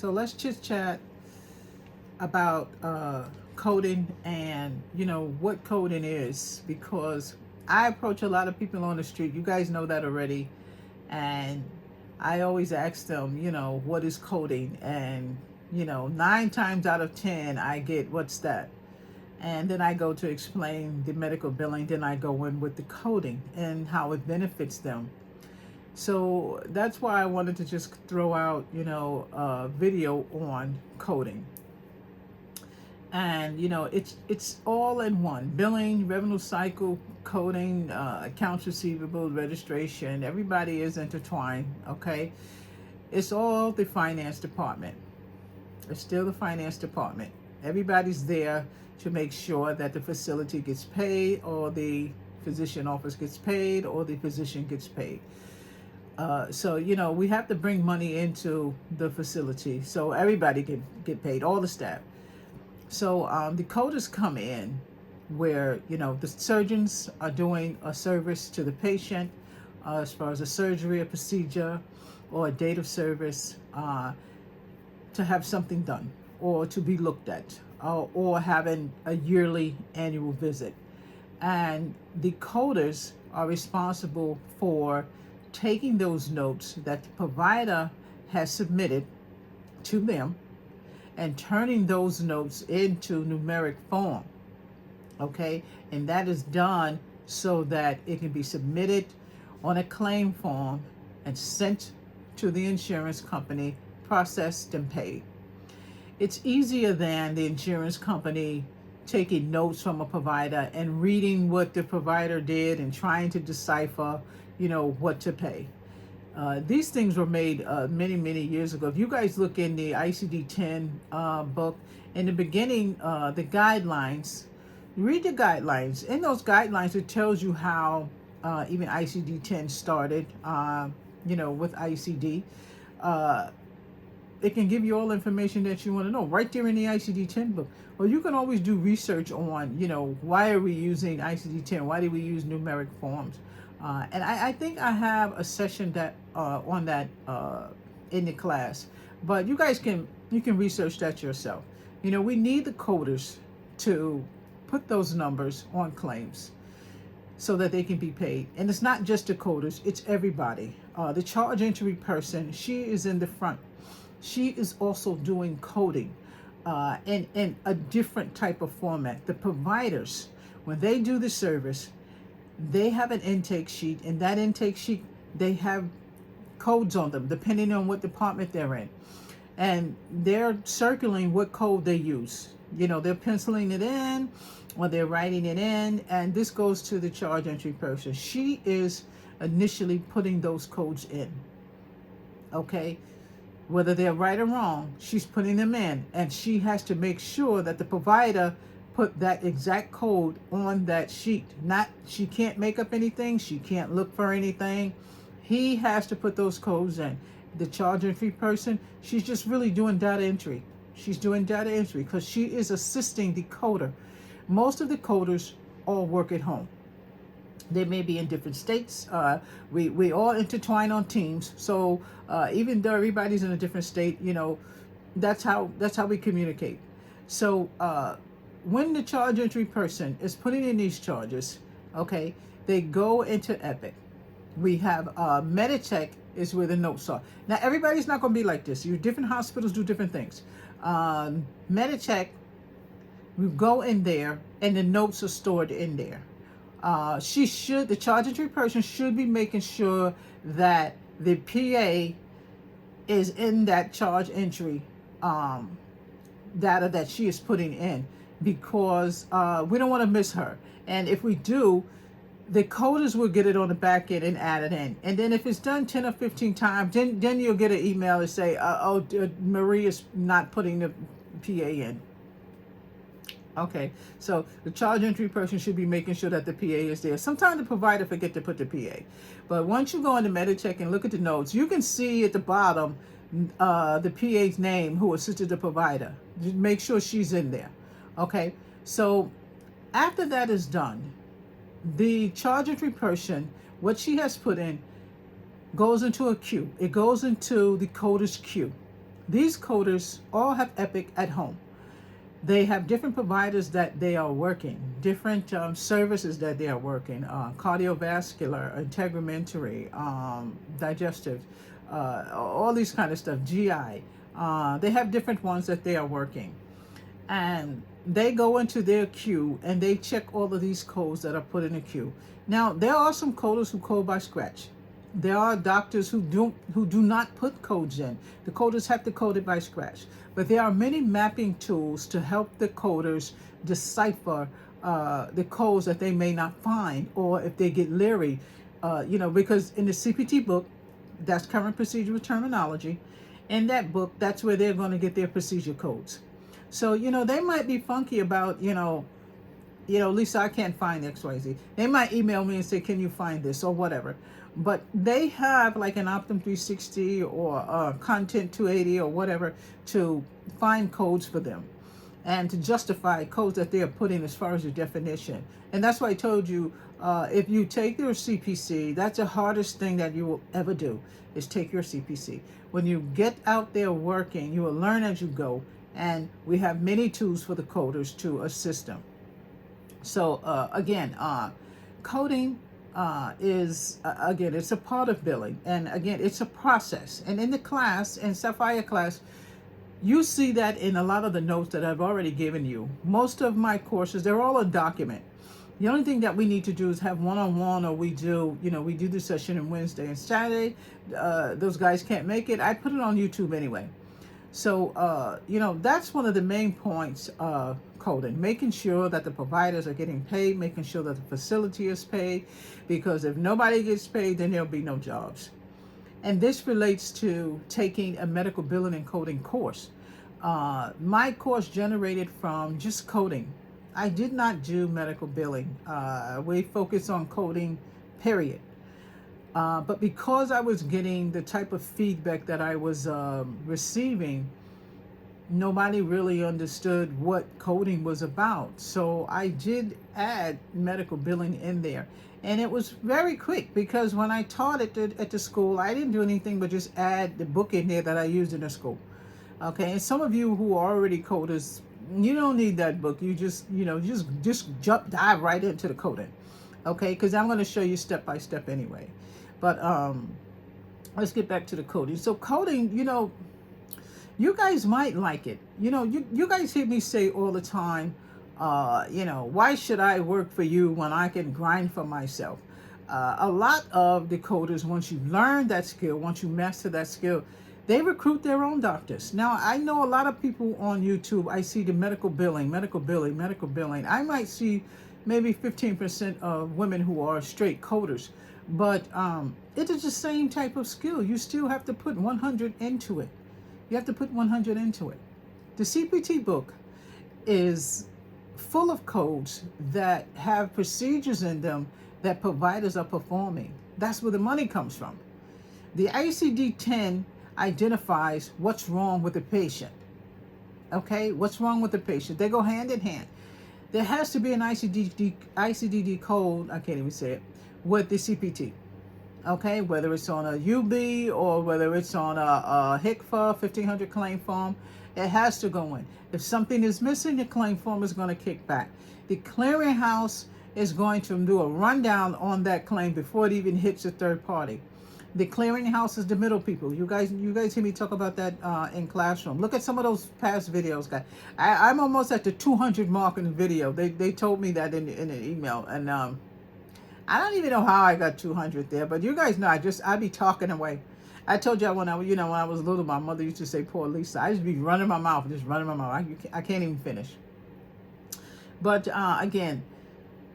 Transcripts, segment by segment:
So let's chit chat about coding and what coding is, because I approach a lot of people on the street. You guys know that already, and I always ask them, what is coding, and 9 times out of 10 I get what's that, and then I go to explain the medical billing. Then I go in with the coding and how it benefits them. So that's why I wanted to just throw out, a video on coding. And it's all in one: billing, revenue cycle, coding, accounts receivable, registration. Everybody is intertwined. Okay, it's all the finance department. It's still the finance department. Everybody's there to make sure that the facility gets paid, or the physician office gets paid, or the physician gets paid. So we have to bring money into the facility so everybody can get paid, all the staff. So the coders come in where the surgeons are doing a service to the patient, as far as a surgery, a procedure, or a date of service, to have something done or to be looked at, or having a yearly annual visit. And the coders are responsible for taking those notes that the provider has submitted to them and turning those notes into numeric form. Okay, and that is done so that it can be submitted on a claim form and sent to the insurance company, processed and paid. It's easier than the insurance company taking notes from a provider and reading what the provider did and trying to decipher, what to pay. These things were made many, many years ago. If you guys look in the ICD-10 book, in the beginning, the guidelines, read the guidelines. In those guidelines, it tells you how even ICD-10 started, with ICD. It can give you all the information that you want to know right there in the ICD-10 book. Or you can always do research on, why are we using ICD-10? Why do we use numeric forms? And I think I have a session that on that in the class. But you guys you can research that yourself. We need the coders to put those numbers on claims so that they can be paid. And it's not just the coders, it's everybody. The charge entry person, she is in the front. She is also doing coding in a different type of format. The providers, when they do the service, they have an intake sheet, and that intake sheet, they have codes on them depending on what department they're in. And they're circling what code they use. They're penciling it in or they're writing it in, and this goes to the charge entry person. She is initially putting those codes in. Okay? Whether they're right or wrong, she's putting them in, and she has to make sure that the provider put that exact code on that sheet. She can't make up anything, she can't look for anything. He has to put those codes in. The charge entry person, she's just really doing data entry. She's doing data entry because she is assisting the coder. Most of the coders all work at home. They may be in different states. We all intertwine on teams. So even though everybody's in a different state, that's how we communicate. So when the charge entry person is putting in these charges, okay, they go into Epic. We have Meditech is where the notes are. Now everybody's not going to be like this. Different hospitals do different things. Meditech, we go in there and the notes are stored in there. The charge entry person should be making sure that the PA is in that charge entry data that she is putting in, because we don't want to miss her. And if we do, the coders will get it on the back end and add it in. And then if it's done 10 or 15 times, then you'll get an email and say, Marie is not putting the PA in. Okay, so the charge entry person should be making sure that the PA is there. Sometimes the provider forget to put the PA. But once you go into Meditech and look at the notes, you can see at the bottom the PA's name who assisted the provider. Just make sure she's in there. Okay, so after that is done, the charge entry person, what she has put in, goes into a queue. It goes into the coder's queue. These coders all have Epic at home. They have different providers that they are working, different services that they are working, cardiovascular, integumentary, digestive, all these kind of stuff, GI. They have different ones that they are working. And they go into their queue and they check all of these codes that are put in the queue. Now, there are some coders who code by scratch. There are doctors who do not put codes in. The coders have to code it by scratch. But there are many mapping tools to help the coders decipher the codes that they may not find, or if they get leery, because in the CPT book, that's current procedural terminology. In that book, that's where they're going to get their procedure codes. So, they might be funky about, Lisa, I can't find XYZ. They might email me and say, can you find this or whatever. But they have like an Optum 360 or Content 280 or whatever to find codes for them and to justify codes that they are putting as far as your definition. And that's why I told you, if you take your CPC, that's the hardest thing that you will ever do, is take your CPC. When you get out there working, you will learn as you go. And we have many tools for the coders to assist them. So again, coding is, again, it's a part of billing. And again, it's a process. And in the class, in Sapphire class, you see that in a lot of the notes that I've already given you. Most of my courses, they're all a document. The only thing that we need to do is have one-on-one, or we do the session on Wednesday and Saturday. Those guys can't make it. I put it on YouTube anyway. So, that's one of the main points of coding, making sure that the providers are getting paid, making sure that the facility is paid, because if nobody gets paid, then there'll be no jobs. And this relates to taking a medical billing and coding course. My course generated from just coding. I did not do medical billing. We focus on coding, period. But because I was getting the type of feedback that I was receiving, nobody really understood what coding was about. So I did add medical billing in there. And it was very quick, because when I taught it at the school, I didn't do anything but just add the book in there that I used in the school. Okay, and some of you who are already coders, you don't need that book. You just dive right into the coding. Okay, because I'm going to show you step by step anyway. But let's get back to the coding. So coding, you guys might like it. You guys hear me say all the time, why should I work for you when I can grind for myself? A lot of the coders, once you learn that skill, once you master that skill, they recruit their own doctors. Now, I know a lot of people on YouTube, I see the medical billing. I might see maybe 15% of women who are straight coders. But it is the same type of skill. You still have to put 100 into it. You have to put 100 into it. The CPT book is full of codes that have procedures in them that providers are performing. That's where the money comes from. The ICD-10 identifies what's wrong with the patient. Okay, what's wrong with the patient? They go hand in hand. There has to be an ICD code, I can't even say it, with the CPT. Okay, whether it's on a UB or whether it's on a HCFA 1500 claim form, it has to go in. If something is missing, the claim form is going to kick back. The clearinghouse is going to do a rundown on that claim before it even hits the third party. The clearinghouse is the middle people. You guys hear me talk about that in classroom. Look at some of those past videos, guys. I'm almost at the 200 mark in the video. They told me that in the email, and I don't even know how I got 200 there, but you guys know I be talking away. I told y'all when I was little, my mother used to say, "Poor Lisa." I just be running my mouth. I can't even finish. But again,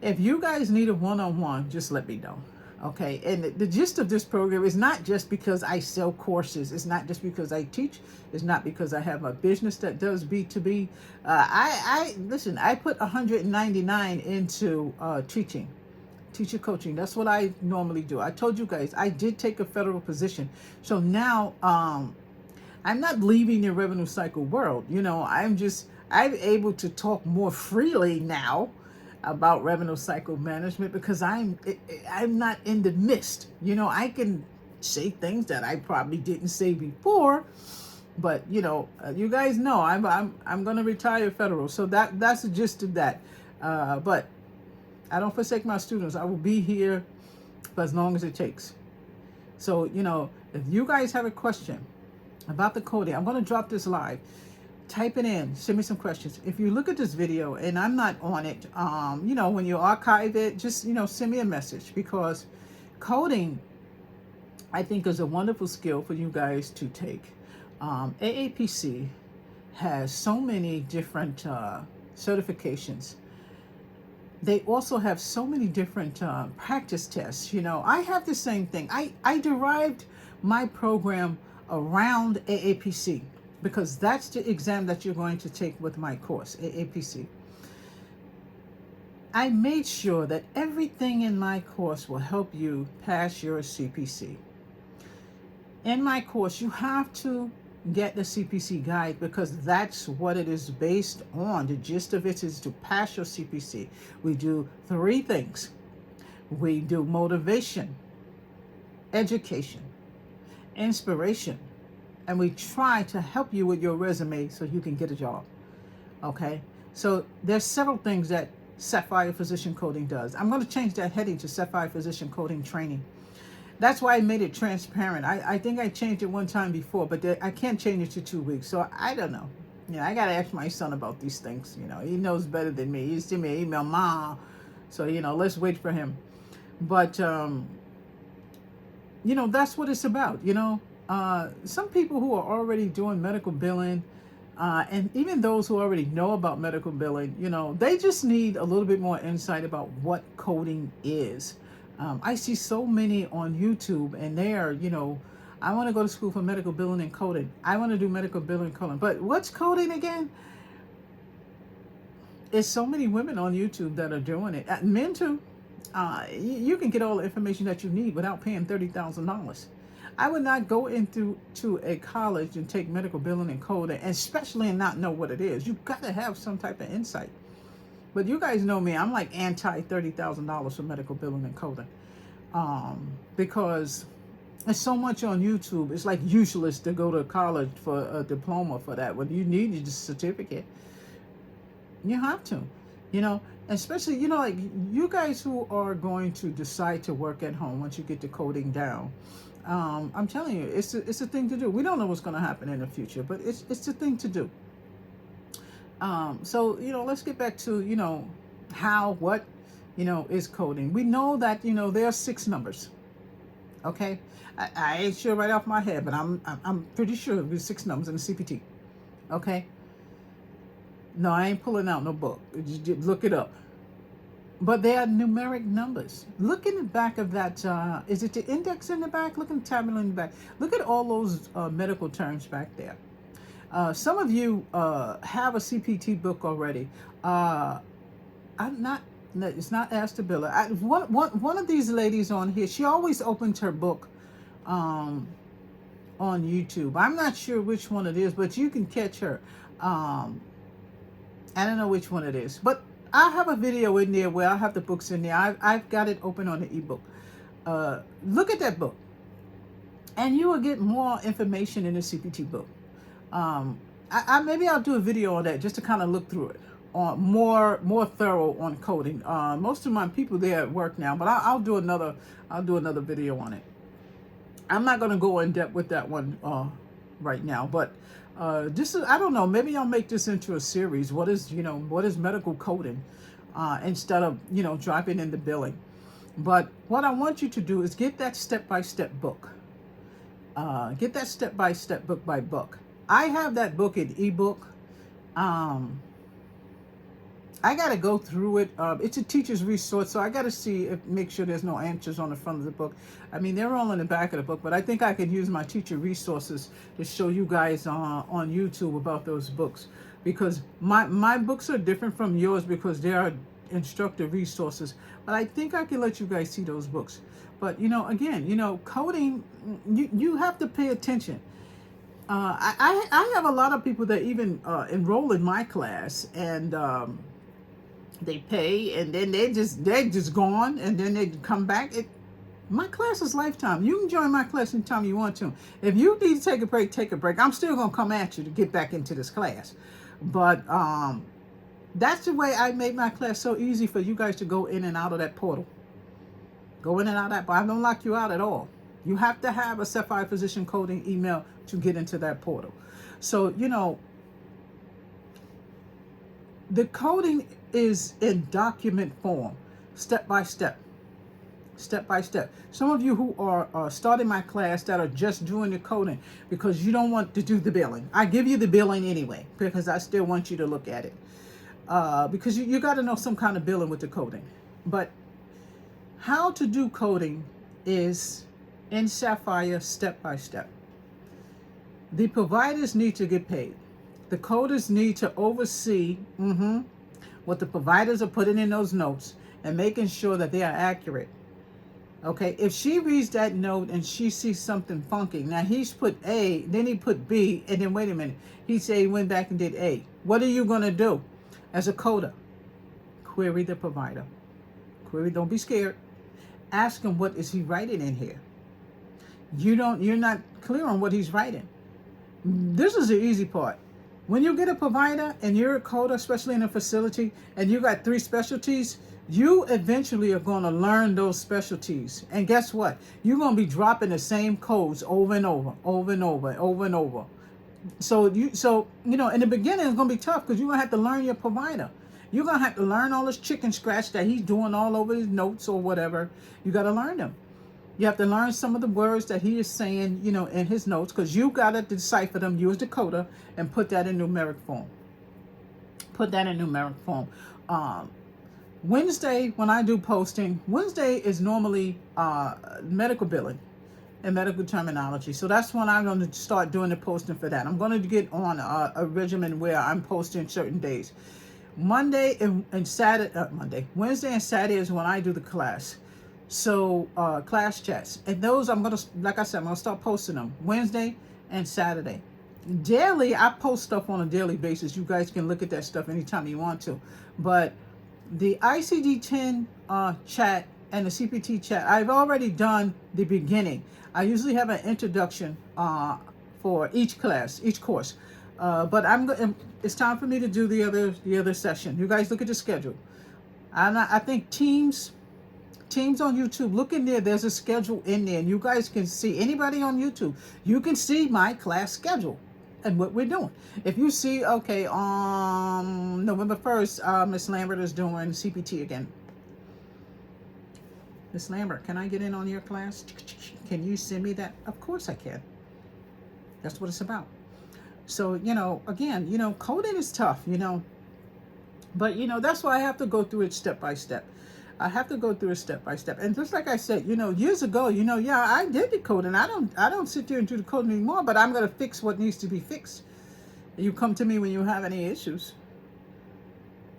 if you guys need a one-on-one, just let me know. Okay, and the gist of this program is not just because I sell courses. It's not just because I teach. It's not because I have a business that does B2B. Listen, I put 199 into teaching. Teacher coaching. That's what I normally do. I told you guys I did take a federal position. So now I'm not leaving the revenue cycle world. I'm able to talk more freely now about revenue cycle management because I'm not in the midst. I can say things that I probably didn't say before, But you guys know I'm going to retire federal, so that's the gist of that. But I don't forsake my students. I will be here for as long as it takes. So if you guys have a question about the coding, I'm going to drop this live. Type it in, send me some questions. If you look at this video and I'm not on it, when you archive it, just send me a message, because coding, I think, is a wonderful skill for you guys to take. AAPC has so many different certifications. They also have so many different practice tests. I have the same thing. I derived my program around AAPC, because that's the exam that you're going to take with my course, AAPC. I made sure that everything in my course will help you pass your CPC. In my course, you have to get the CPC guide, because that's what it is based on. The gist of it is to pass your CPC. We do 3 things. We do motivation, education, inspiration, and we try to help you with your resume so you can get a job. Okay? So there's several things that Sapphire Physician Coding does. I'm going to change that heading to Sapphire Physician Coding Training. That's why I made it transparent. I think I changed it one time before, but I can't change it to 2 weeks. So I don't know. I got to ask my son about these things. He knows better than me. He sent me an email, Ma. So, let's wait for him. But, that's what it's about. Some people who are already doing medical billing, and even those who already know about medical billing, they just need a little bit more insight about what coding is. I see so many on YouTube, and they are, I want to go to school for medical billing and coding. I want to do medical billing and coding. But what's coding again? There's so many women on YouTube that are doing it. Men too. You can get all the information that you need without paying $30,000. I would not go into a college and take medical billing and coding, especially and not know what it is. You've got to have some type of insight. But you guys know me, I'm like anti $30,000 for medical billing and coding, because there's so much on YouTube. It's like useless to go to college for a diploma for that. When you need a certificate, you have to, especially, like you guys who are going to decide to work at home once you get the coding down. I'm telling you, it's a thing to do. We don't know what's going to happen in the future, but it's a thing to do. So, let's get back to, what, is coding. We know that, there are 6 numbers. Okay. I ain't sure right off my head, but I'm pretty sure there's 6 numbers in the CPT. Okay. No, I ain't pulling out no book. Just look it up. But they are numeric numbers. Look in the back of that. Is it the index in the back? Look in the tabular in the back. Look at all those medical terms back there. Some of you have a CPT book already. I'm not. It's not Astabilla. One of these ladies on here, she always opens her book on YouTube. I'm not sure which one it is, but you can catch her. I don't know which one it is, but I have a video in there where I have the books in there. I've got it open on the ebook. Look at that book, and you will get more information in the CPT book. Maybe I'll do a video on that just to kind of look through it, on more thorough on coding. Most of my people there at work now, but I'll do another video on it. I'm not going to go in depth with that one right now, but this is, I don't know, maybe I'll make this into a series. What is medical coding, instead of dropping in the billing. But what I want you to do is get that step-by-step book. Get that step-by-step book by book. I have that book in ebook. I got to go through it. It's a teacher's resource, so I got to make sure there's no answers on the front of the book. I mean, they're all in the back of the book, but I think I could use my teacher resources to show you guys on YouTube about those books, because my books are different from yours because they are instructor resources. But I think I can let you guys see those books. But again, coding, you have to pay attention. I have a lot of people that even enroll in my class, and they pay, and then they're just gone, and then they come back. My class is lifetime. You can join my class anytime you want to. If you need to take a break, take a break. I'm still gonna come at you to get back into this class. But that's the way I made my class so easy for you guys to go in and out of that portal. Go in and out of that, but I don't lock you out at all. You have to have a Sapphire Physician Coding email to get into that portal. So, the coding is in document form, step by step. Step by step. Some of you who are starting my class that are just doing the coding because you don't want to do the billing. I give you the billing anyway because I still want you to look at it. Because you got to know some kind of billing with the coding. But how to do coding is in Sapphire step by step. The providers need to get paid. The coders need to oversee what the providers are putting in those notes and making sure that they are accurate. Okay, if she reads that note and she sees something funky, now he's put A, then he put B, and then wait a minute, he said he went back and did A. What are you going to do as a coder? Query the provider. Query, don't be scared. Ask him, what is he writing in here? You're not clear on what he's writing. This is the easy part. When you get a provider and you're a coder, especially in a facility, and you got 3 specialties, you eventually are going to learn those specialties. And guess what? You're going to be dropping the same codes over and over, over and over, over and over. So in the beginning, it's going to be tough because you're going to have to learn your provider. You're going to have to learn all this chicken scratch that he's doing all over his notes or whatever. You got to learn them. You have to learn some of the words that he is saying, in his notes, because you got to decipher them, use the coder, and put that in numeric form. Put that in numeric form. Wednesday, when I do posting, Wednesday is normally medical billing and medical terminology. So that's when I'm going to start doing the posting for that. I'm going to get on a regimen where I'm posting certain days. Wednesday and Saturday is when I do the class. So class chats. And those I'm going to, like I said, I'm going to start posting them Wednesday and Saturday. Daily, I post stuff on a daily basis. You guys can look at that stuff anytime you want to. But the ICD-10 chat and the CPT chat, I've already done the beginning. I usually have an introduction for each class, each course. But it's time for me to do the other session. You guys look at the schedule. I think Teams on YouTube, look in there. There's a schedule in there, and you guys can see, anybody on YouTube, you can see my class schedule and what we're doing. If you see, okay, November 1st, Miss Lambert is doing CPT again. Miss Lambert, can I get in on your class? Can you send me that? Of course I can. That's what it's about. So, again, coding is tough, but, that's why I have to go through it step by step. I have to go through it step by step. And just like I said, years ago, I did the coding. I don't sit there and do the coding anymore, but I'm going to fix what needs to be fixed. You come to me when you have any issues.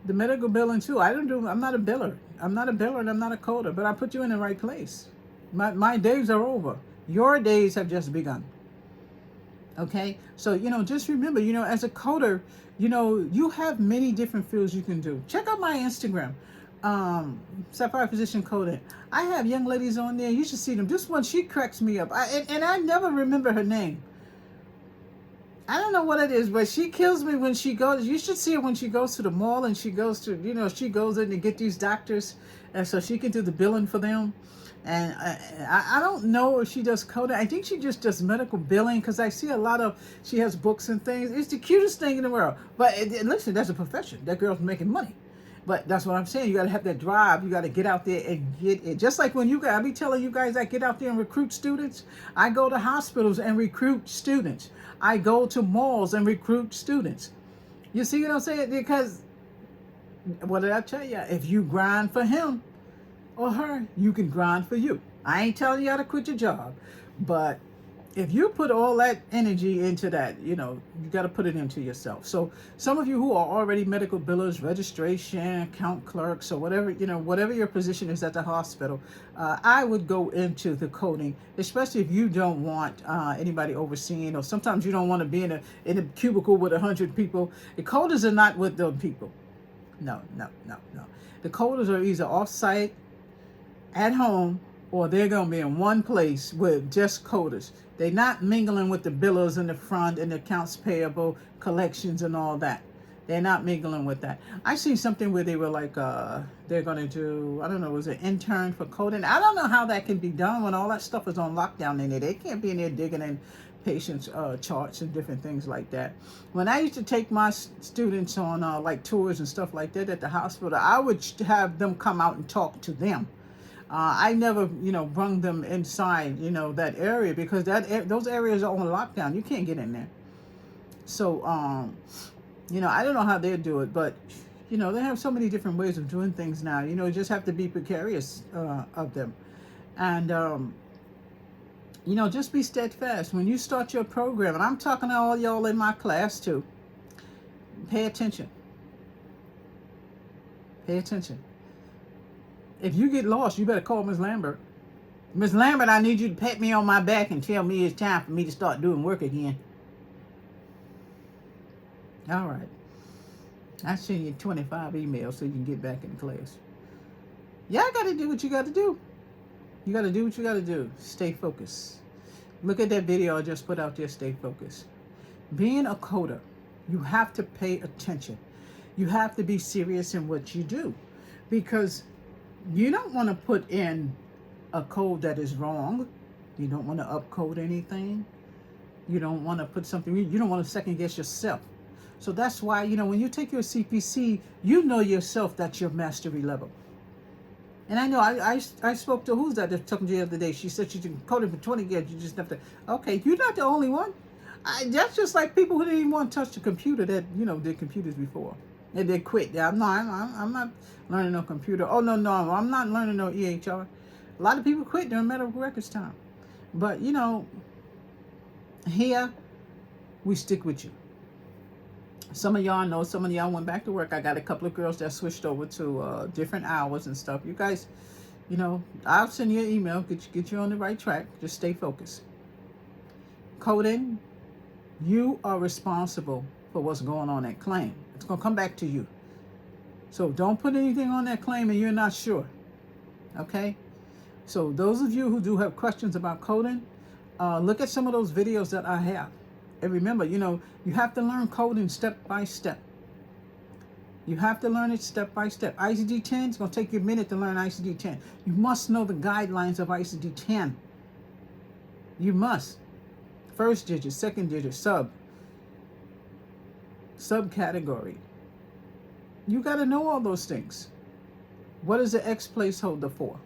The medical billing too. I'm not a biller. I'm not a biller and I'm not a coder, but I put you in the right place. My days are over. Your days have just begun. Okay? So, just remember, as a coder, you have many different fields you can do. Check out my Instagram. Sapphire Physician Coding. I have young ladies on there. You should see them. This one, she cracks me up. And I never remember her name. I don't know what it is, but she kills me when she goes. You should see her when she goes to the mall and she goes to, she goes in to get these doctors, and so she can do the billing for them. And I don't know if she does coding. I think she just does medical billing because I see she has books and things. It's the cutest thing in the world. But listen, that's a profession. That girl's making money. But that's what I'm saying. You got to have that drive. You got to get out there and get it. Just like when I be telling you guys I get out there and recruit students. I go to hospitals and recruit students. I go to malls and recruit students. You see what I'm saying? Because, what did I tell you? If you grind for him or her, you can grind for you. I ain't telling you how to quit your job. But if you put all that energy into that, you got to put it into yourself. So some of you who are already medical billers, registration, account clerks, or whatever, whatever your position is at the hospital, I would go into the coding, especially if you don't want anybody overseeing, or sometimes you don't want to be in a cubicle with 100 people. The coders are not with those people. No. The coders are either off-site, at home, or they're going to be in one place with just coders. They're not mingling with the billers in the front and the accounts payable, collections and all that. They're not mingling with that. I seen something where they were like, they're going to do, I don't know, was it intern for coding? I don't know how that can be done when all that stuff is on lockdown in there. They can't be in there digging in patients' charts and different things like that. When I used to take my students on like tours and stuff like that at the hospital, I would have them come out and talk to them. I never, brung them inside, that area, because those areas are on lockdown. You can't get in there. So, I don't know how they do it, but, they have so many different ways of doing things now. You just have to be precarious of them. And, just be steadfast. When you start your program, and I'm talking to all y'all in my class too, pay attention. Pay attention. If you get lost, you better call Ms. Lambert. Ms. Lambert, I need you to pat me on my back and tell me it's time for me to start doing work again. All right. I send you 25 emails so you can get back in class. Y'all got to do what you got to do. You got to do what you got to do. Stay focused. Look at that video I just put out there. Stay focused. Being a coder, you have to pay attention. You have to be serious in what you do, because you don't want to put in a code that is wrong. You don't want to upcode anything. You don't want to put something, you don't want to second guess yourself. So that's why, when you take your CPC, you know yourself that you're mastery level. And I know I spoke to, who's that took me the other day? She said she can code it for 20 years. You just have to, okay, you're not the only one. That's just like people who didn't even want to touch the computer that, did computers before. And they quit. I'm not learning no computer. Oh, no, I'm not learning no EHR. A lot of people quit during medical records time. But, here, we stick with you. Some of y'all know, some of y'all went back to work. I got a couple of girls that switched over to different hours and stuff. You guys, I'll send you an email, get you on the right track. Just stay focused. Coding, you are responsible for what's going on that claim. It's going to come back to you. So don't put anything on that claim and you're not sure. Okay? So those of you who do have questions about coding, look at some of those videos that I have. And remember, you have to learn coding step by step. You have to learn it step by step. ICD-10 is going to take you a minute to learn ICD-10. You must know the guidelines of ICD-10. You must. First digit, second digit, subcategory. You got to know all those things. What is the X placeholder for?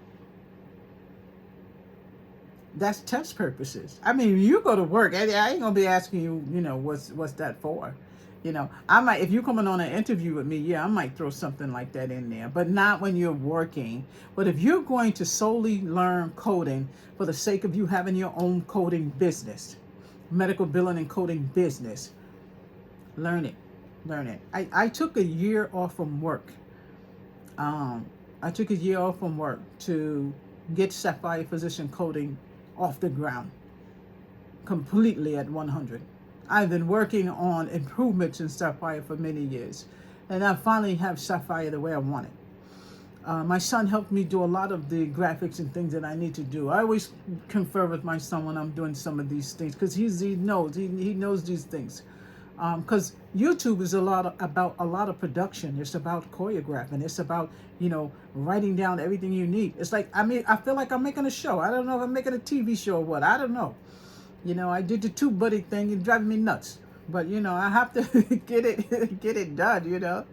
That's test purposes. I mean, you go to work, I ain't gonna be asking you, what's that for? I might, if you're coming on an interview with me, I might throw something like that in there, but not when you're working. But if you're going to solely learn coding for the sake of you having your own coding business, medical billing and coding business, learn it. I took a year off from work. I took a year off from work to get Sapphire Physician Coding off the ground completely at 100. I've been working on improvements in Sapphire for many years, and I finally have Sapphire the way I want it. My son helped me do a lot of the graphics and things that I need to do. I always confer with my son when I'm doing some of these things, because he knows these things. Because YouTube is about a lot of production. It's about choreographing. It's about, writing down everything you need. It's like, I feel like I'm making a show. I don't know if I'm making a TV show or what. I don't know. I did the Tube Buddy thing. It's driving me nuts. But, I have to get it done,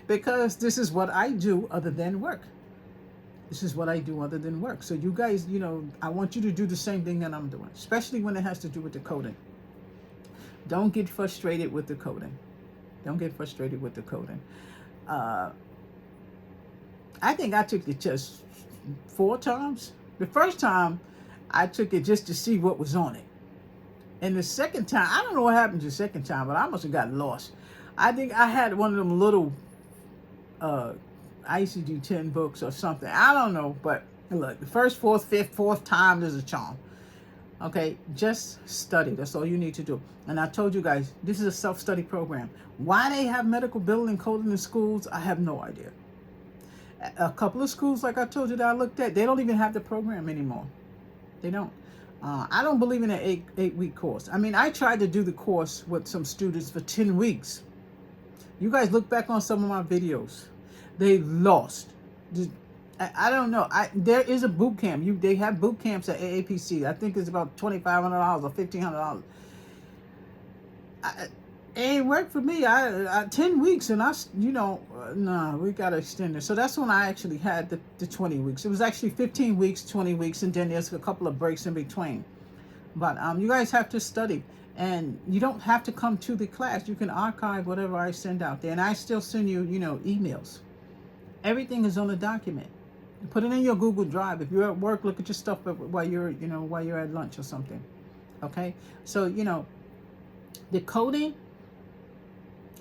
because this is what I do other than work. This is what I do other than work. So you guys, I want you to do the same thing that I'm doing, especially when it has to do with the coding. Don't get frustrated with the coding. Don't get frustrated with the coding. I think I took it just 4 times. The first time, I took it just to see what was on it. And the second time, I don't know what happened the second time, but I must have got lost. I think I had one of them little ICD-10 books or something. I don't know, but look, the first, fourth time, there's a charm. Okay, just study. That's all you need to do. And I told you guys, this is a self-study program. Why they have medical billing and coding in schools, I have no idea. A couple of schools, like I told you, that I looked at, they don't even have the program anymore. They don't. I don't believe in an eight-week course. I mean, I tried to do the course with some students for 10 weeks. You guys look back on some of my videos. They lost. I don't know. There is a boot camp. They have boot camps at AAPC. I think it's about $2,500 or $1,500. It ain't worked for me. I 10 weeks and nah, we got to extend it. So that's when I actually had the 20 weeks. It was actually 15 weeks, 20 weeks, and then there's a couple of breaks in between. But you guys have to study, and you don't have to come to the class. You can archive whatever I send out there, and I still send you, emails. Everything is on a document. Put it in your Google Drive. If you're at work, look at your stuff while you're at lunch or something. Okay? So, the coding,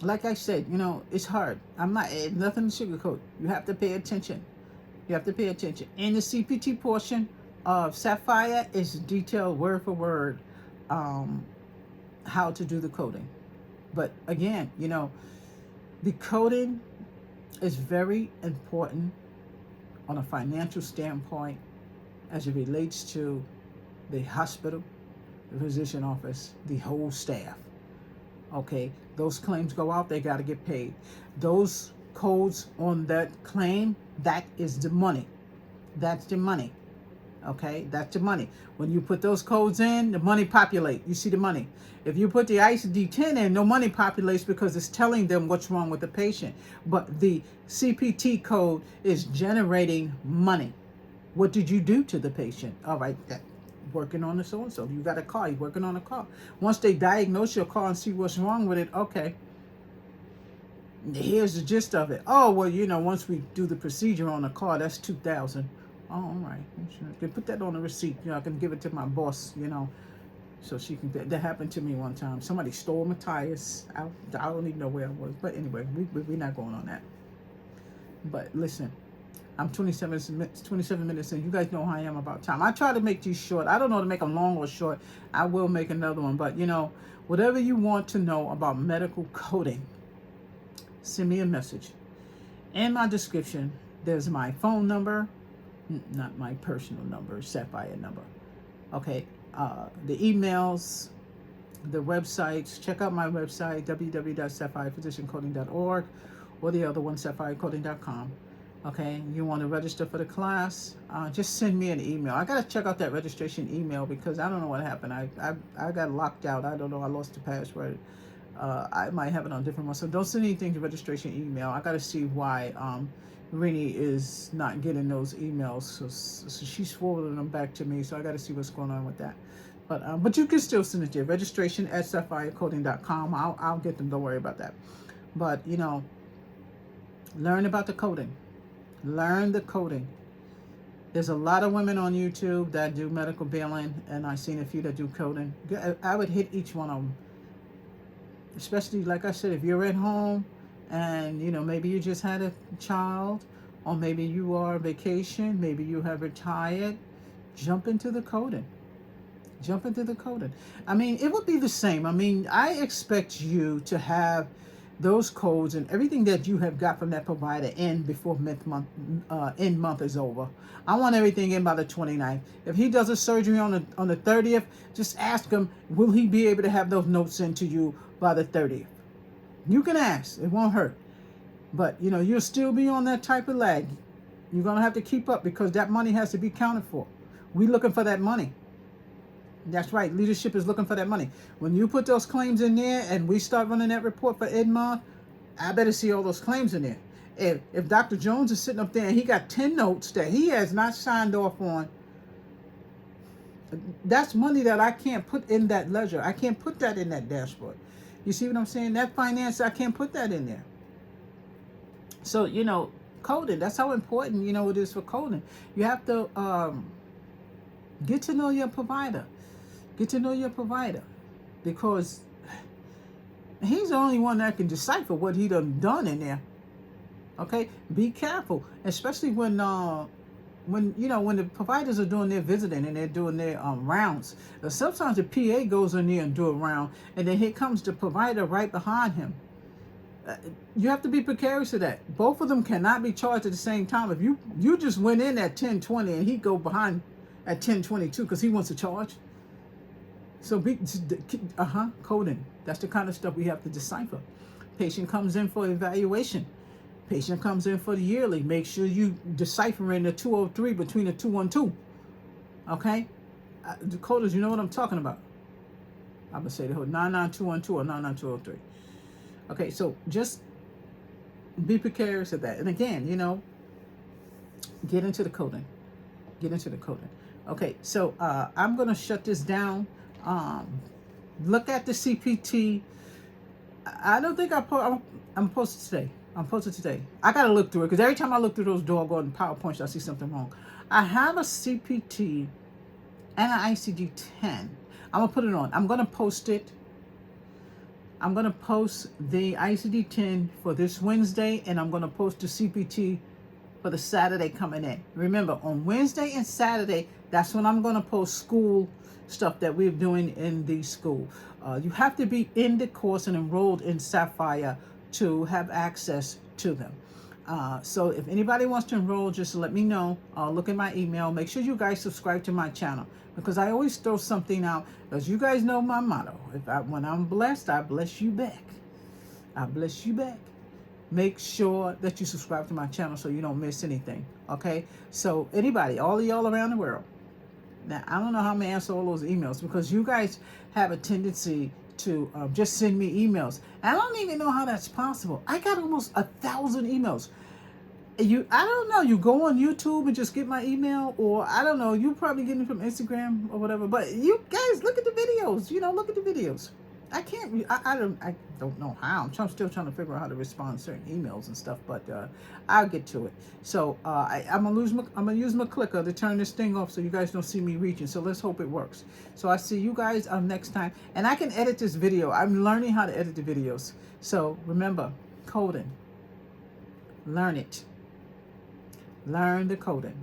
like I said, it's hard. Nothing to sugarcoat. You have to pay attention. You have to pay attention. In the CPT portion of Sapphire is detailed word for word how to do the coding. But again, the coding is very important on a financial standpoint as it relates to the hospital, the physician office, the whole staff. Okay, those claims go out, they got to get paid. Those codes on that claim, that is the money. That's the money. Okay, that's the money. When you put those codes in, the money populate. You see the money. If you put the ICD-10 in, no money populates because it's telling them what's wrong with the patient. But the CPT code is generating money. What did you do to the patient? All right, working on the so-and-so. You got a car, you're working on a car. Once they diagnose your car and see what's wrong with it, okay, here's the gist of it. Oh, well, once we do the procedure on the car, that's $2,000. Oh, all right. I can put that on a receipt. I can give it to my boss, so she can. That happened to me one time. Somebody stole my tires. I don't even know where I was. But anyway, we're not going on that. But listen, I'm 27 minutes in. You guys know how I am about time. I try to make these short. I don't know to make them long or short. I will make another one. But, whatever you want to know about medical coding, send me a message. In my description, there's my phone number. Not my personal number, Sapphire number. Okay, the emails, the websites. Check out my website, www.sapphirephysiciancoding.org, or the other one, sapphirecoding.com. Okay, you want to register for the class, just send me an email. I got to check out that registration email because I don't know what happened. I got locked out. I don't know. I lost the password. I might have it on a different one. So don't send anything to registration email. I got to see why Rini is not getting those emails. So she's forwarding them back to me. So I got to see what's going on with that. But you can still send it there. Registration at sapphirecoding.com. I'll get them. Don't worry about that. But, learn about the coding. Learn the coding. There's a lot of women on YouTube that do medical billing, and I've seen a few that do coding. I would hit each one of them. Especially, like I said, if you're at home and, maybe you just had a child, or maybe you are on vacation, maybe you have retired, jump into the coding. Jump into the coding. I mean, it would be the same. I mean, I expect you to have those codes and everything that you have got from that provider in before end month is over. I want everything in by the 29th. If he does a surgery on the 30th, just ask him, will he be able to have those notes into you by the 30th? You can ask. It won't hurt. But, you'll still be on that type of lag. You're going to have to keep up because that money has to be counted for. We're looking for that money. That's right. Leadership is looking for that money. When you put those claims in there and we start running that report for Edmond, I better see all those claims in there. If Dr. Jones is sitting up there and he got 10 notes that he has not signed off on, that's money that I can't put in that ledger. I can't put that in that dashboard. You see what I'm saying? That finance, I can't put that in there. So, coding, that's how important, it is for coding. You have to get to know your provider. Get to know your provider because he's the only one that can decipher what he done in there. Okay, be careful, especially when the providers are doing their visiting and they're doing their rounds. Sometimes the PA goes in there and do a round, and then here comes the provider right behind him. Uh, you have to be precarious of that. Both of them cannot be charged at the same time. If you just went in at 10:20 and he go behind at 10:22 because he wants to charge. So be coding. That's the kind of stuff we have to decipher. Patient comes in for evaluation. Patient comes in for the yearly. Make sure you decipher in the 203 between the 212. Okay? The coders, you know what I'm talking about. I'm going to say the whole 99212 or 99203. Okay, so just be precarious of that. And again, get into the coding. Get into the coding. Okay, so I'm going to shut this down. Look at the CPT. I don't think I'm posted today. I'm posted today. I got to look through it because every time I look through those doggone PowerPoints, I see something wrong. I have a CPT and an ICD-10. I'm going to put it on. I'm going to post it. I'm going to post the ICD-10 for this Wednesday, and I'm going to post the CPT for the Saturday coming in. Remember, on Wednesday and Saturday, that's when I'm going to post school stuff that we're doing in the school. You have to be in the course and enrolled in Sapphire to have access to them. So if anybody wants to enroll, just let me know. Look at my email. Make sure you guys subscribe to my channel because I always throw something out. As you guys know my motto, when I'm blessed, I bless you back. I bless you back. Make sure that you subscribe to my channel so you don't miss anything. Okay? So anybody, all of y'all around the world. Now, I don't know how I'm going to answer all those emails because you guys have a tendency to just send me emails. And I don't even know how that's possible. I got almost 1,000 emails. I don't know, you go on YouTube and just get my email, or I don't know, you probably getting it from Instagram or whatever. But you guys look at the videos, look at the videos. I don't know how. I'm still trying to figure out how to respond to certain emails and stuff, but I'll get to it. So I'm gonna use my clicker to turn this thing off so you guys don't see me reaching. So let's hope it works. So I see you guys next time, and I can edit this video. I'm learning how to edit the videos. So remember, coding. Learn it. Learn the coding.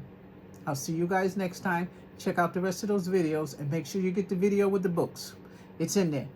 I'll see you guys next time. Check out the rest of those videos and make sure you get the video with the books. It's in there.